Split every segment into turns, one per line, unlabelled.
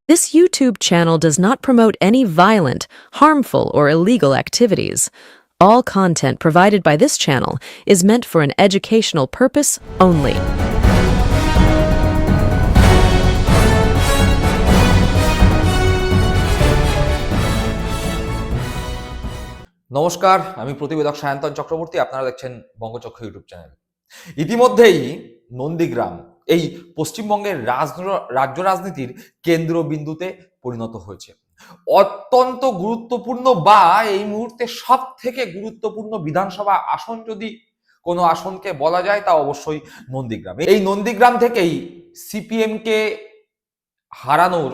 This YouTube channel does not promote any violent, harmful, or illegal activities. All content provided by this channel is meant for an educational purpose only.
নমস্কার, আমি প্রতিবেদক সায়ন্তন চক্রবর্তী। আপনারা দেখছেন বঙ্গচক্র YouTube channel. ইতিমধ্যেই নন্দীগ্রাম এই পশ্চিমবঙ্গের রাজ্য রাজনীতির কেন্দ্রবিন্দুতে পরিণত হয়েছে। অত্যন্ত গুরুত্বপূর্ণ বা এই মুহূর্তে সব থেকে গুরুত্বপূর্ণ বিধানসভা আসন যদি কোনো আসনকে বলা যায় তা অবশ্যই নন্দীগ্রাম। এই নন্দীগ্রাম থেকেই সিপিএমকে হারানোর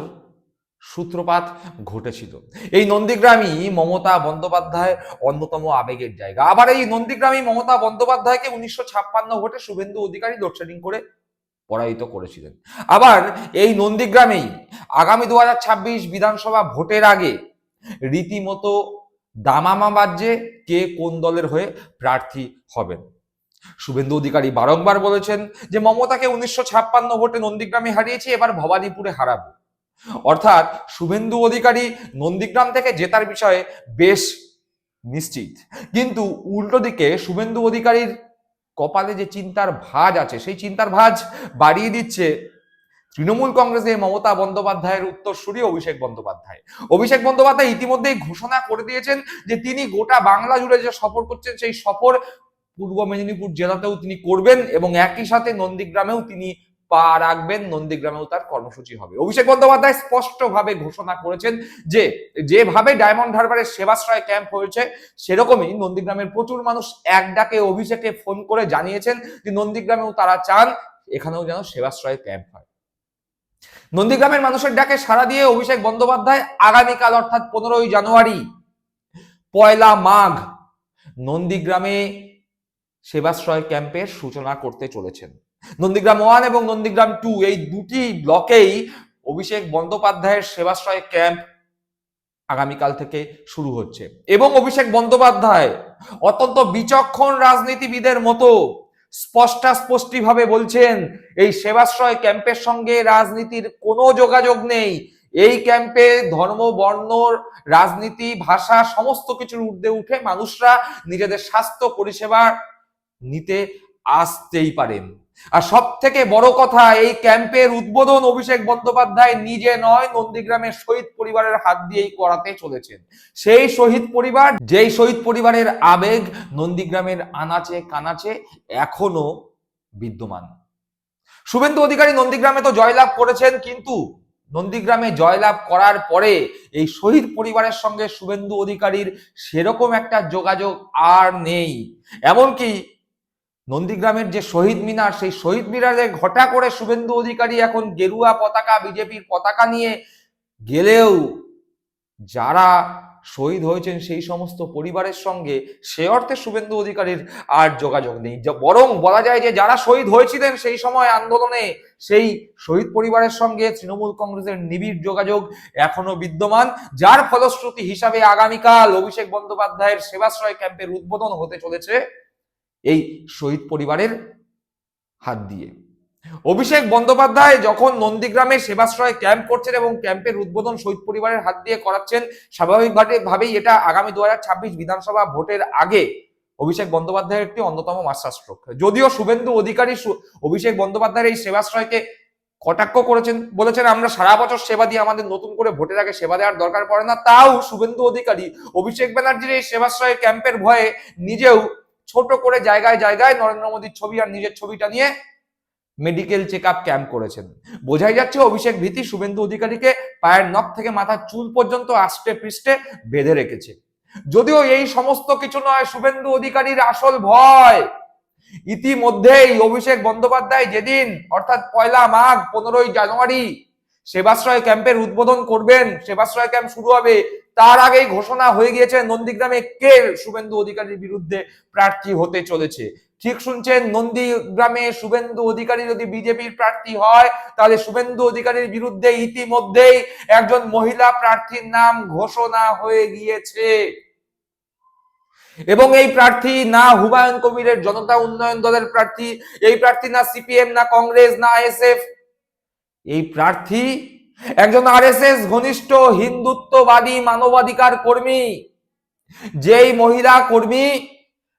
সূত্রপাত ঘটেছিল। এই নন্দীগ্রামই মমতা বন্দ্যোপাধ্যায়ের অন্যতম আবেগের জায়গা। আবার এই নন্দীগ্রামই মমতা বন্দ্যোপাধ্যায়কে 1956 ভোটে শুভেন্দু অধিকারী লোডশেডিং করে পরাজিত করেছিলেন। আবার এই নন্দীগ্রামেই আগামী 2026 বিধানসভা ভোটের আগে রীতিমতো দামামা বাজছে কে কোন দলের হয়ে প্রার্থী হবেন। শুভেন্দু অধিকারী বারংবার বলেছেন যে মমতাকে 1956 ভোটে নন্দীগ্রামে হারিয়েছি, এবার ভবানীপুরে হারাবো। অর্থাৎ শুভেন্দু অধিকারী নন্দীগ্রাম থেকে জেতার বিষয়ে বেশ নিশ্চিত। কিন্তু উল্টো দিকে শুভেন্দু অধিকারীর কপালে যে চিন্তার ভাঁজ আছে সেই চিন্তার ভাঁজ বাড়িয়ে দিচ্ছে তৃণমূল কংগ্রেসের মমতা বন্দ্যোপাধ্যায়ের উত্তরসূরি অভিষেক বন্দ্যোপাধ্যায়। অভিষেক বন্দ্যোপাধ্যায় ইতিমধ্যেই ঘোষণা করে দিয়েছেন যে তিনি গোটা বাংলা জুড়ে যে সফর করছেন সেই সফর পূর্ব মেদিনীপুর জেলাতেও তিনি করবেন এবং একই সাথে নন্দীগ্রামেও তিনি পা রাখবেন, নন্দীগ্রামেও তার কর্মসূচি হবে। অভিষেক বন্দ্যোপাধ্যায় স্পষ্টভাবে ঘোষণা করেছেন যে যেভাবে ডায়মন্ড হারবারের সেবাশ্রয় ক্যাম্প হয়েছে সেরকমই নন্দীগ্রামের প্রচুর মানুষ এক ডাকে অভিষেকে ফোন করে জানিয়েছেন যে নন্দীগ্রামেও তারা চান এখানেও যেন সেবাশ্রয় ক্যাম্প হয়। নন্দীগ্রামের মানুষের ডাকে সাড়া দিয়ে অভিষেক বন্দ্যোপাধ্যায় আগামীকাল অর্থাৎ 15ই জানুয়ারি পয়লা মাঘ নন্দীগ্রামে সেবাশ্রয় ক্যাম্পের সূচনা করতে চলেছেন। নন্দীগ্রাম 1 এবং নন্দীগ্রাম 2 এই দুটি ব্লকেই অভিষেক বন্দ্যোপাধ্যায়ের সেবাশ্রয় ক্যাম্প আগামীকাল থেকে শুরু হচ্ছে এবং অভিষেক বন্দ্যোপাধ্যায় অত্যন্ত বিচক্ষণ রাজনীতিবিদের মতো স্পষ্টভাবে বলছেন এই সেবাশ্রয় ক্যাম্পের সঙ্গে রাজনীতির কোনো যোগাযোগ নেই। এই ক্যাম্পে ধর্ম, বর্ণ, রাজনীতি, ভাষা সমস্ত কিছুর ঊর্ধ্বে উঠে মানুষরা নিজেদের স্বাস্থ্য পরিষেবা নিতে আসতেই পারেন। আর সব থেকে বড় কথা, এই ক্যাম্পের উদ্বোধন অভিষেক বন্দ্যোপাধ্যায় নিজে নয়, নন্দীগ্রামের শহীদ পরিবারের হাত দিয়েই করাতে চলেছেন। সেই শহীদ পরিবার, যেই শহীদ পরিবারের আবেগ নন্দীগ্রামের আনাচে কানাচে এখনো বিদ্যমান। শুভেন্দু অধিকারী নন্দীগ্রামে তো জয়লাভ করেছেন, কিন্তু নন্দীগ্রামে জয়লাভ করার পরে এই শহীদ পরিবারের সঙ্গে শুভেন্দু অধিকারীর সেরকম একটা যোগাযোগ আর নেই। এমনকি নন্দীগ্রামের যে শহীদ মিনার, সেই শহীদ মিনারে ঘটা করে শুভেন্দু অধিকারী এখন গেরুয়া পতাকা, বিজেপির পতাকা নিয়ে গেলেও যারা শহীদ হয়েছেন সেই সমস্ত পরিবারের সঙ্গে সে অর্থে শুভেন্দু অধিকারীর আর যোগাযোগ নেই। বরং বলা যায় যে যারা শহীদ হয়েছিলেন সেই সময় আন্দোলনে, সেই শহীদ পরিবারের সঙ্গে তৃণমূল কংগ্রেসের নিবিড় যোগাযোগ এখনো বিদ্যমান, যার ফলশ্রুতি হিসাবে আগামীকাল অভিষেক বন্দ্যোপাধ্যায়ের সেবাশ্রয় ক্যাম্পের উদ্বোধন হতে চলেছে এই শহীদ পরিবারের হাত দিয়ে। অভিষেক বন্দ্যোপাধ্যায় যখন নন্দীগ্রামে সেবাশ্রয় ক্যাম্প করছেন এবং ক্যাম্পের উদ্বোধন শহীদ পরিবারের হাত দিয়ে করাচ্ছেন, স্বাভাবিকভাবেই এটা আগামী 2026 বিধানসভা ভোটের আগে অভিষেক বন্দ্যোপাধ্যায়ের একটি অন্যতম মাস্টার স্ট্রোক। যদিও শুভেন্দু অধিকারী অভিষেক বন্দ্যোপাধ্যায়ের এই সেবাশ্রয়কে কটাক্ষ করেছেন, বলেছেন আমরা সারা বছর সেবা দিয়ে আমাদের নতুন করে ভোটের আগে সেবা দেওয়ার দরকার পড়ে না। তাও শুভেন্দু অধিকারী অভিষেক ব্যানার্জির এই সেবাশ্রয় ক্যাম্পের ভয়ে নিজেও ছোট করে জায়গায় জায়গায় নরেন্দ্র মোদীর ছবি আর নিজের ছবিটা নিয়ে মেডিকেল চেক আপ ক্যাম্প করেছেন। বোঝাই যাচ্ছে অভিষেক ভীতি শুভেন্দু অধিকারীকে পায়ের নখ থেকে মাথার চুল পর্যন্ত আষ্টে পৃষ্ঠে বেঁধে রেখেছে। যদিও এই সমস্ত কিছু নয় শুভেন্দু অধিকারীর আসল ভয়। ইতিমধ্যেই অভিষেক বন্দ্যোপাধ্যায় যেদিন অর্থাৎ পয়লা মাঘ 15ই জানুয়ারি সেবাশ্রয় ক্যাম্পের উদ্বোধন করবেন, সেবাশ্রয় ক্যাম্প শুরু হবে, তার আগেই ঘোষণা হয়ে গিয়েছে নন্দীগ্রামে কে শুভেন্দু অধিকারীর বিরুদ্ধে প্রার্থী হতে চলেছে। ঠিক শুনছেন, নন্দীগ্রামে শুভেন্দু অধিকারী যদি বিজেপির প্রার্থী হয় তাহলে শুভেন্দু অধিকারীর বিরুদ্ধে ইতিমধ্যেই একজন মহিলা প্রার্থীর নাম ঘোষণা হয়ে গিয়েছে এবং এই প্রার্থী না হুমায়ুন কবিরের জনতা উন্নয়ন দলের প্রার্থী, এই প্রার্থী না সিপিএম, না কংগ্রেস, না এসএফ, এই প্রার্থী একজন আরএসএস ঘনিষ্ঠ হিন্দুত্ববাদী মানবাধিকার কর্মী, যেই মহিলা কর্মী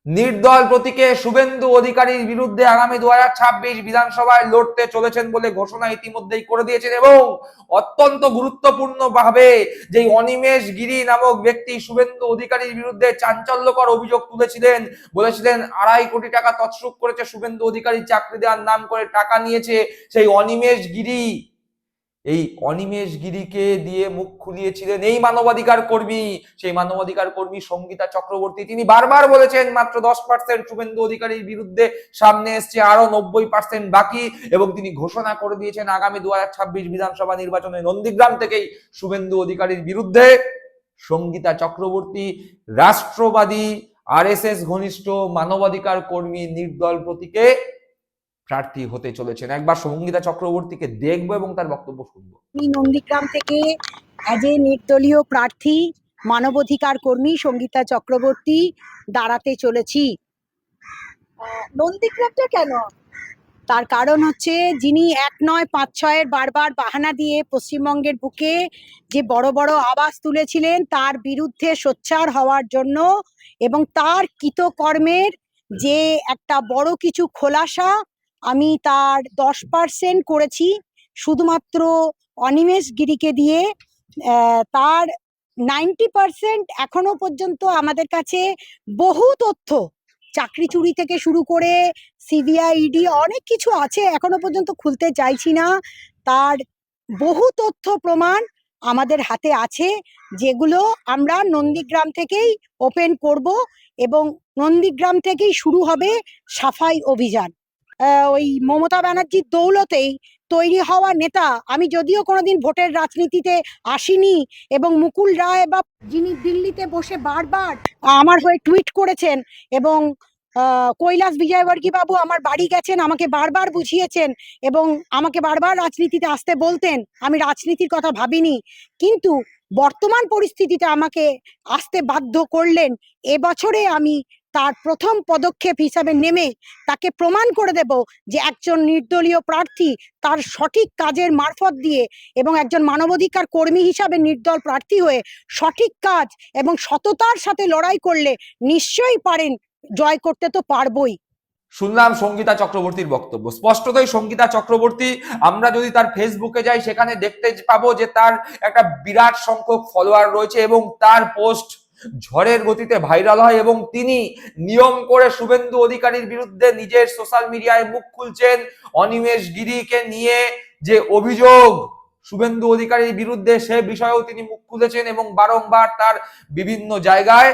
নির্দল প্রতীকে শুভেন্দু অধিকারীর বিরুদ্ধে আগামী 2026 বিধানসভায় লড়তে চলেছেন বলে ঘোষণা ইতিমধ্যেই করে দিয়েছেন, এবং অত্যন্ত গুরুত্বপূর্ণ ভাবে যে অনিমেষ গিরি নামক ব্যক্তি শুভেন্দু অধিকারীর বিরুদ্ধে চাঞ্চল্যকর অভিযোগ তুলেছিলেন, বলেছিলেন 2.5 কোটি টাকা তছরূপ করেছে শুভেন্দু অধিকারী, চাকরি দেওয়ার নাম করে টাকা নিয়েছে, সেই অনিমেষ গিরি, এই অনিমেষ গিরিকে দিয়ে মুখ খুলিয়েছিলেন এই মানবাধিকার কর্মী, সেই মানবাধিকার কর্মী সঙ্গীতা চক্রবর্তী। তিনি বারবার বলেছেন মাত্র 10% শুভেন্দু অধিকারীর বিরুদ্ধে, সামনে এসছে আরো 90% বাকি, এবং তিনি ঘোষণা করে দিয়েছেন আগামী 2026 বিধানসভা নির্বাচনে নন্দীগ্রাম থেকেই শুভেন্দু অধিকারীর বিরুদ্ধে সঙ্গীতা চক্রবর্তী, রাষ্ট্রবাদী আরএসএস ঘনিষ্ঠ মানবাধিকার কর্মী নির্দল প্রতীকে প্রার্থী হতে চলেছেন। একবার সঙ্গীতা চক্রবর্তীকে দেখবো এবং তার বক্তব্য শুনবো।
আমি নন্দীগ্রাম থেকে অ্যাজ এ নির্দলীয় প্রার্থী মানবাধিকার কর্মী সঙ্গীতা চক্রবর্তী দাঁড়াতে চলেছি। নন্দীগ্রামটা কেন? তার কারণ হচ্ছে, যিনি 1 নয় 5 6-এর বারবার বাহানা দিয়ে পশ্চিমবঙ্গের বুকে যে বড় বড় আওয়াজ তুলেছিলেন তার বিরুদ্ধে সোচ্চার হওয়ার জন্য, এবং তার কৃতকর্মের যে একটা বড় কিছু খোলাসা, আমি তার 10% করেছি শুধুমাত্র অনিমেষ গিরিকে দিয়ে। তার 90% এখনো পর্যন্ত আমাদের কাছে বহু তথ্য, চাকরি চুরি থেকে শুরু করে সিবিআই ইডি অনেক কিছু আছে, এখনো পর্যন্ত খুলতে চাইছি না। তার বহু তথ্য প্রমাণ আমাদের হাতে আছে, যেগুলো আমরা নন্দীগ্রাম থেকেই ওপেন করব, এবং নন্দীগ্রাম থেকেই শুরু হবে সাফাই অভিযান। ওই মমতা ব্যানার্জির দৌলতেই তৈরি হওয়া নেতা। আমি যদিও কোনোদিন ভোটের রাজনীতিতে আসিনি, এবং মুকুল রায় বা যিনি দিল্লিতে বসে বারবার আমার হয়ে টুইট করেছেন, এবং কৈলাস বিজয়বর্গী বাবু আমার বাড়ি গেছেন, আমাকে বারবার বুঝিয়েছেন এবং আমাকে বারবার রাজনীতিতে আসতে বলতেন, আমি রাজনীতির কথা ভাবিনি, কিন্তু বর্তমান পরিস্থিতিতে আমাকে আসতে বাধ্য করলেন। এবছরে আমি তার প্রথম পদক্ষেপ হিসাবে নেমে তাকে প্রমাণ করে দেব যে একজন নির্দলীয় প্রার্থী তার সঠিক কাজের মারফত দিয়ে, এবং একজন মানবাধিকার কর্মী হিসাবে নির্দল প্রার্থী হয়ে সঠিক কাজ এবং সততার সাথে লড়াই করলে নিশ্চয়ই পারেন, জয় করতে তো পারবই।
শুনলাম সঙ্গীতা চক্রবর্তীর বক্তব্য। স্পষ্টতই সঙ্গীতা চক্রবর্তী, আমরা যদি তার ফেসবুকে যাই সেখানে দেখতে পাবো যে তার একটা বিরাট সংখ্যক ফলোয়ার রয়েছে, এবং তার পোস্ট ঝড়ের গতিতে ভাইরাল হয়, এবং তিনি নিয়ম করে শুভেন্দু অধিকারীর বিরুদ্ধে নিজের সোশ্যাল মিডিয়ায় মুখ খুলছেন। অনিমেষ গিরিকে নিয়ে যে অভিযোগ শুভেন্দু অধিকারীর বিরুদ্ধে, সে বিষয়েও তিনি মুখ খুলেছেন, এবং বারংবার তার বিভিন্ন জায়গায়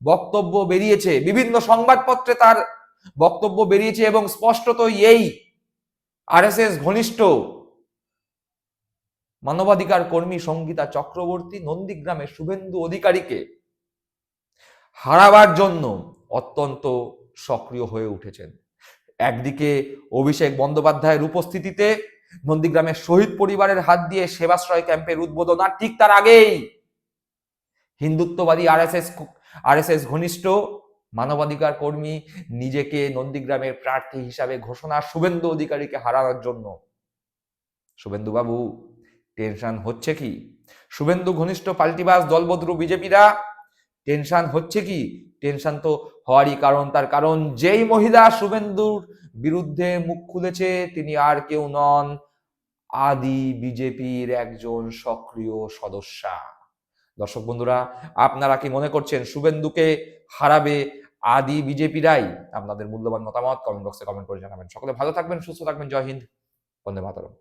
বক্তব্য বেরিয়েছে, বিভিন্ন সংবাদপত্রে তার বক্তব্য বেরিয়েছে, এবং স্পষ্টতই এই আরএসএস ঘনিষ্ঠ মানবাধিকার কর্মী সঙ্গীতা চক্রবর্তী নন্দীগ্রামের শুভেন্দু অধিকারীকে হারাবার জন্য অত্যন্ত সক্রিয় হয়ে উঠেছেন। একদিকে অভিষেক বন্দ্যোপাধ্যায়ের উপস্থিতিতে নন্দীগ্রামের শহীদ পরিবারের হাত দিয়ে সেবাশ্রয় ক্যাম্পের উদ্বোধন, আর ঠিক তার আগেই হিন্দুত্ববাদী আরএসএস ঘনিষ্ঠ মানবাধিকার কর্মী নিজেকে নন্দীগ্রামের প্রার্থী হিসাবে ঘোষণা শুভেন্দু অধিকারীকে হারানোর জন্য। শুভেন্দু বাবু, টেনশন হচ্ছে কি? শুভেন্দু ঘনিষ্ঠ পাল্টিবাস দলবদরু বিজেপিরা টেনশন হচ্ছে কি? টেনশন তো হওয়ারই কারণ, তার কারণ যেই মহিলা শুভেন্দুর বিরুদ্ধে মুখ খুলেছে তিনি আর কেউ নন, আদি বিজেপির একজন সক্রিয় সদস্যা। দর্শক বন্ধুরা, আপনারা কি মনে করছেন শুভেন্দুকে হারাবে আদি বিজেপিরাই? আপনাদের মূল্যবান মতামত কমেন্ট বক্সে কমেন্ট করে জানাবেন। সকলে ভালো থাকবেন, সুস্থ থাকবেন। জয় হিন্দ, বন্দে মাতরম।